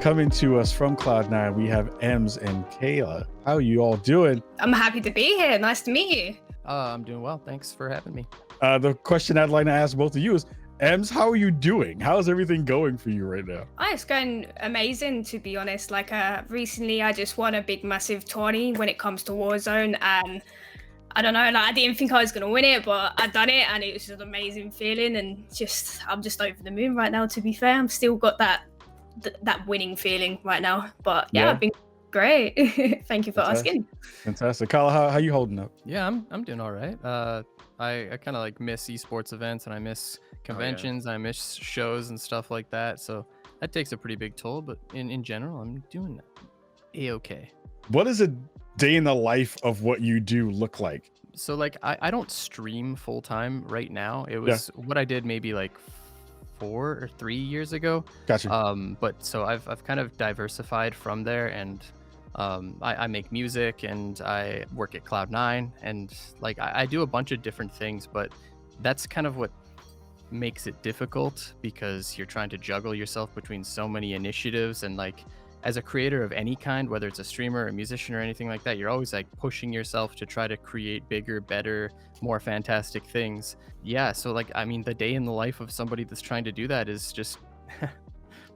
Coming to us from Cloud9, we have EmZ and Kayla. How are you all doing? I'm happy to be here. Nice to meet you. I'm doing well. Thanks for having me. The question I'd like to ask both of you is, EmZ, how are you doing? How's everything going for you right now? Oh, it's going amazing, to be honest. Like, recently I just won a big, massive tourney when it comes to Warzone, and I don't know, like I didn't think I was gonna win it, but I done it, and it was just an amazing feeling. And I'm just over the moon right now. To be fair, I'm still got that winning feeling right now. But yeah. I've been great. Thank you for asking. Fantastic. Kyle, how you holding up? Yeah, I'm doing all right. I kind of like miss esports events, and I miss conventions. I miss shows and stuff like that. So that takes a pretty big toll. But in general, I'm doing a-okay. What does a day in the life of what you do look like? So like I don't stream full time right now. It was what I did maybe like 4 or 3 years ago. Gotcha. But so I've kind of diversified from there, and I make music, and I work at Cloud9, and like I do a bunch of different things, but that's kind of what makes it difficult, because you're trying to juggle yourself between so many initiatives. And like as a creator of any kind, whether it's a streamer, a musician, or anything like that, you're always like pushing yourself to try to create bigger, better, more fantastic things. Yeah, so like, I mean, the day in the life of somebody that's trying to do that is just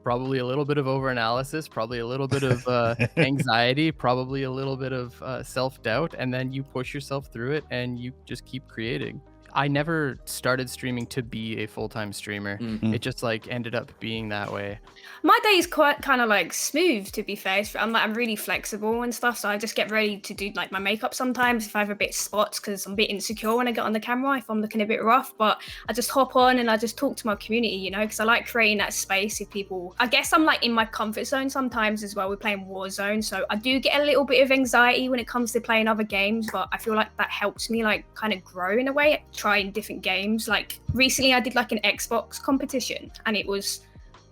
probably a little bit of overanalysis, probably a little bit of anxiety, probably a little bit of self-doubt, and then you push yourself through it and you just keep creating. I never started streaming to be a full-time streamer. It just like ended up being that way. My day is quite kind of like smooth, to be fair. I'm really flexible and stuff, so I just get ready to do like my makeup sometimes if I have a bit of spots, because I'm a bit insecure when I get on the camera if I'm looking a bit rough. But I just hop on and I just talk to my community, you know, because I like creating that space with people. I guess I'm like in my comfort zone sometimes as well. We're playing Warzone, so I do get a little bit of anxiety when it comes to playing other games, but I feel like that helps me like kind of grow in a way, trying different games. Like recently I did like an Xbox competition, and it was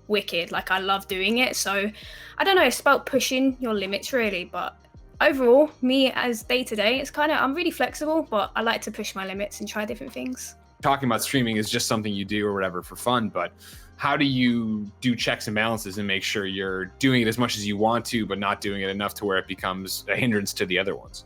wicked. Like I love doing it. So I don't know, it's about pushing your limits really. But overall, me as day to day, it's kind of, I'm really flexible, but I like to push my limits and try different things. Talking about streaming is just something you do or whatever for fun, but how do you do checks and balances and make sure you're doing it as much as you want to, but not doing it enough to where it becomes a hindrance to the other ones?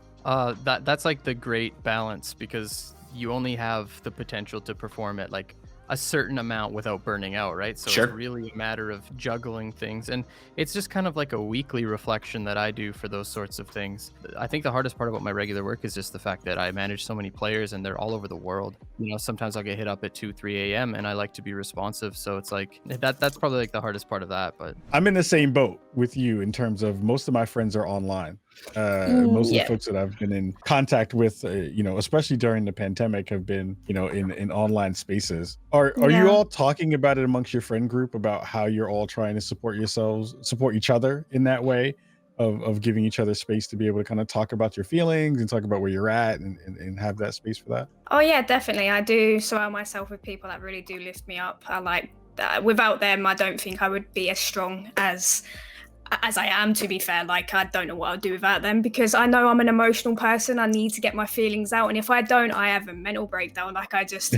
That's like the great balance, because you only have the potential to perform at like a certain amount without burning out, right? So It's really a matter of juggling things, and it's just kind of like a weekly reflection that I do for those sorts of things. I think the hardest part about my regular work is just the fact that I manage so many players, and they're all over the world. You know, sometimes I'll get hit up at 2-3 a.m. and I like to be responsive, so it's like that's probably like the hardest part of that. But I'm in the same boat with you in terms of most of my friends are online. Most of the folks that I've been in contact with, you know, especially during the pandemic, have been, you know, in online spaces. Are you all talking about it amongst your friend group about how you're all trying to support each other in that way of giving each other space to be able to kind of talk about your feelings and talk about where you're at and have that space for that? Oh yeah, definitely. I do surround myself with people that really do lift me up. I like that. Without them, I don't think I would be as strong as I am, to be fair. Like I don't know what I'll do without them, because I know I'm an emotional person. I need to get my feelings out, and if I don't, I have a mental breakdown. Like I just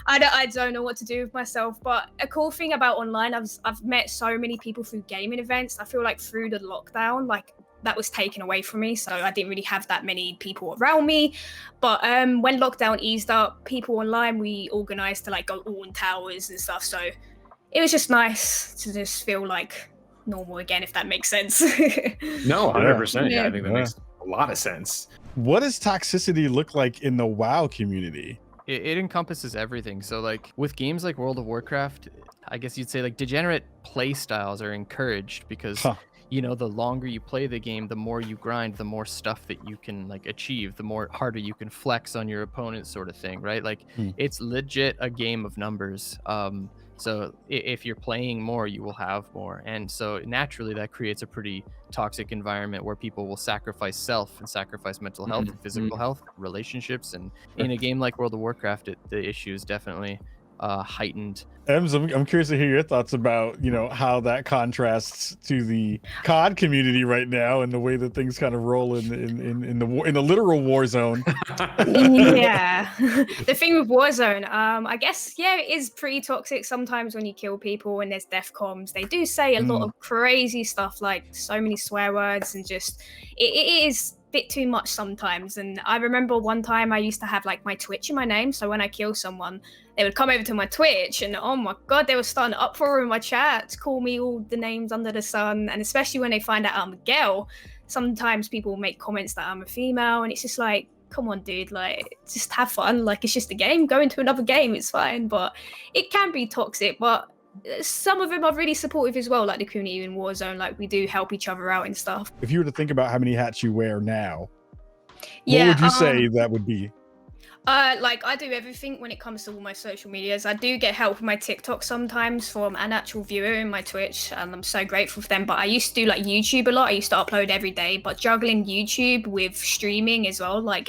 I don't know what to do with myself. But a cool thing about online, I've met so many people through gaming events. I feel like through the lockdown, like that was taken away from me, so I didn't really have that many people around me. But when lockdown eased up, people online, we organized to like go all in towers and stuff, so it was just nice to just feel like normal again, if that makes sense. No, 100%. Yeah, I think that makes a lot of sense. What does toxicity look like in the WoW community? It encompasses everything. So like with games like World of Warcraft, I guess you'd say like degenerate play styles are encouraged, because you know, the longer you play the game, the more you grind, the more stuff that you can like achieve, the more harder you can flex on your opponent, sort of thing, right? Like it's legit a game of numbers. So if you're playing more, you will have more. And so naturally that creates a pretty toxic environment where people will sacrifice self and sacrifice mental health and physical health, relationships. And in a game like World of Warcraft, the issue is definitely heightened. Ems, I'm curious to hear your thoughts about, you know, how that contrasts to the COD community right now and the way that things kind of roll in the literal war zone. Yeah. The thing with Warzone, I guess, yeah, it is pretty toxic sometimes when you kill people and there's death comms. They do say a lot of crazy stuff, like so many swear words, and just it is a bit too much sometimes. And I remember one time I used to have like my Twitch in my name, so when I kill someone, they would come over to my Twitch and oh my god, they were starting to uproar in my chat, call me all the names under the sun. And especially when they find out I'm a girl, sometimes people make comments that I'm a female, and it's just like, come on, dude, like, just have fun. Like, it's just a game. Go into another game, it's fine. But it can be toxic. But some of them are really supportive as well, like the community in Warzone. Like, we do help each other out and stuff. If you were to think about how many hats you wear now, what would you say that would be? Like, I do everything when it comes to all my social medias. I do get help with my TikTok sometimes from an actual viewer in my Twitch, and I'm so grateful for them. But I used to do like YouTube a lot. I used to upload every day, but juggling YouTube with streaming as well, like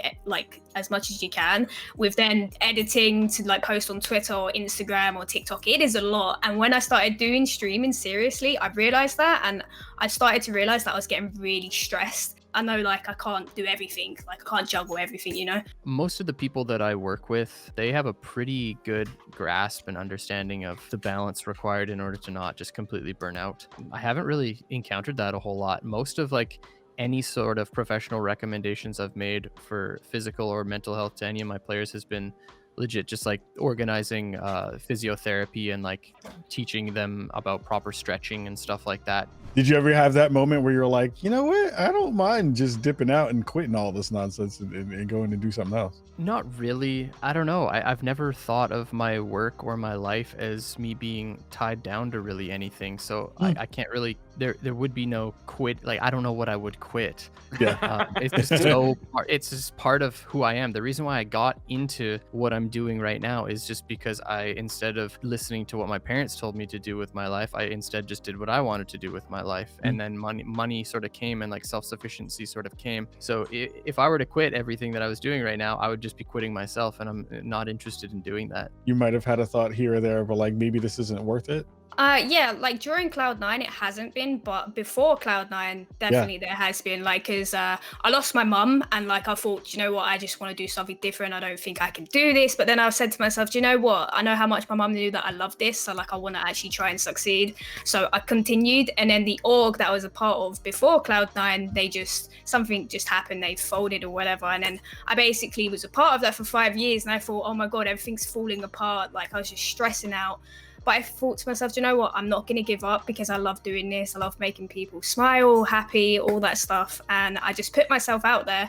as much as you can, with then editing to like post on Twitter or Instagram or TikTok, it is a lot. And when I started doing streaming seriously, I realized that, and I started to realize that I was getting really stressed. I know, like, I can't do everything. Like, I can't juggle everything, you know? Most of the people that I work with, they have a pretty good grasp and understanding of the balance required in order to not just completely burn out. I haven't really encountered that a whole lot. Most of like any sort of professional recommendations I've made for physical or mental health to any of my players has been legit, just like organizing physiotherapy and like teaching them about proper stretching and stuff like that. Did you ever have that moment where you're like, you know what, I don't mind just dipping out and quitting all this nonsense and going to do something else? Not really. I don't know. I've never thought of my work or my life as me being tied down to really anything. So I can't really, there would be no quit. Like, I don't know what I would quit. Yeah. It's just part of who I am. The reason why I got into what I'm doing right now is just because instead of listening to what my parents told me to do with my life, I instead just did what I wanted to do with my life. And then money sort of came, and like self-sufficiency sort of came. So if I were to quit everything that I was doing right now, I would just be quitting myself, and I'm not interested in doing that. You might have had a thought here or there, but like, maybe this isn't worth it. Yeah, like during Cloud9 it hasn't been, but before Cloud9 definitely there has been. Like, cause I lost my mum, and like I thought, you know what, I just want to do something different. I don't think I can do this. But then I said to myself, do you know what, I know how much my mum knew that I love this, so like I want to actually try and succeed. So I continued, and then the org that I was a part of before Cloud9, something just happened, they folded or whatever, and then I basically was a part of that for 5 years, and I thought, oh my god, everything's falling apart. Like, I was just stressing out. But I thought to myself, do you know what? I'm not going to give up, because I love doing this. I love making people smile, happy, all that stuff. And I just put myself out there.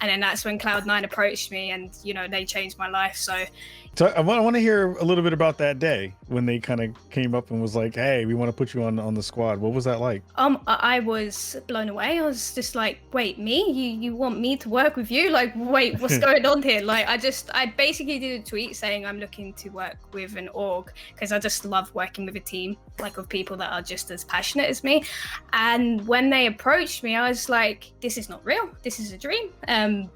And then that's when Cloud9 approached me, and, you know, they changed my life. So I want to hear a little bit about that day when they kind of came up and was like, hey, we want to put you on the squad. What was that like? I was blown away. I was just like, wait, me? You want me to work with you? Like, wait, what's going on here? Like, I basically did a tweet saying I'm looking to work with an org, because I just love working with a team, like, of people that are just as passionate as me. And when they approached me, I was like, this is not real. This is a dream.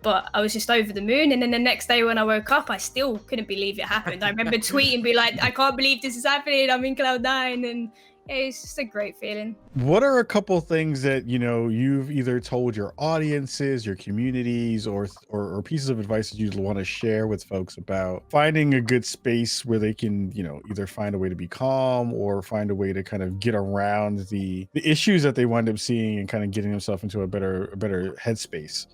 But I was just over the moon. And then the next day when I woke up, I still couldn't believe it happened. I remember tweeting, be like, I can't believe this is happening. I'm in Cloud9, and it's just a great feeling. What are a couple things that, you know, you've either told your audiences, your communities, or pieces of advice that you'd want to share with folks about finding a good space where they can, you know, either find a way to be calm or find a way to kind of get around the issues that they wind up seeing and kind of getting themselves into a better headspace?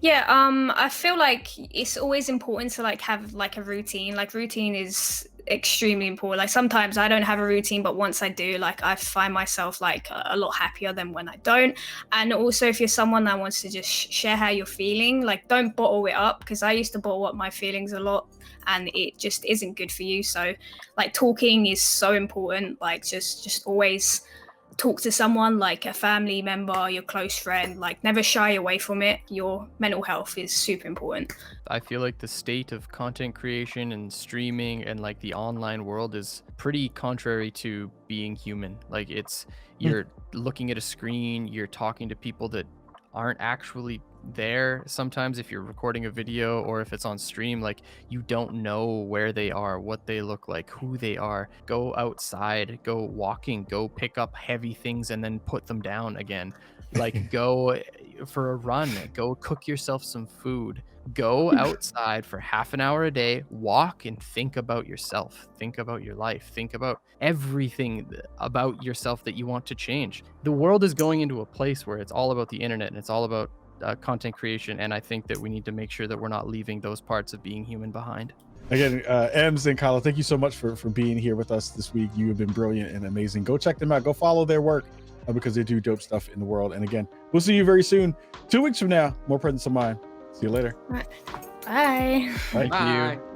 Yeah, I feel like it's always important to like have like a routine. Like, routine is extremely important. Like, sometimes I don't have a routine, but once I do, like, I find myself like a lot happier than when I don't. And also, if you're someone that wants to just share how you're feeling, like, don't bottle it up, because I used to bottle up my feelings a lot, and it just isn't good for you. So like, talking is so important. Like, just always talk to someone, like a family member, your close friend. Like, never shy away from it. Your mental health is super important. I feel like the state of content creation and streaming and like the online world is pretty contrary to being human. Like, you're looking at a screen, you're talking to people that aren't actually there sometimes if you're recording a video or if it's on stream, like you don't know where they are, what they look like, who they are. Go outside, go walking, go pick up heavy things and then put them down again. Like go for a run, go cook yourself some food, go outside for half an hour a day, walk and think about yourself, think about your life, think about everything about yourself that you want to change. The world is going into a place where it's all about the internet and it's all about content creation, and I think that we need to make sure that we're not leaving those parts of being human behind. Again, EmZ and Kyla, thank you so much for being here with us this week. You have been brilliant and amazing. Go check them out. Go follow their work because they do dope stuff in the world. And again, we'll see you very soon. 2 weeks from now, more Presence of Mind. See you later. Bye. Thank you.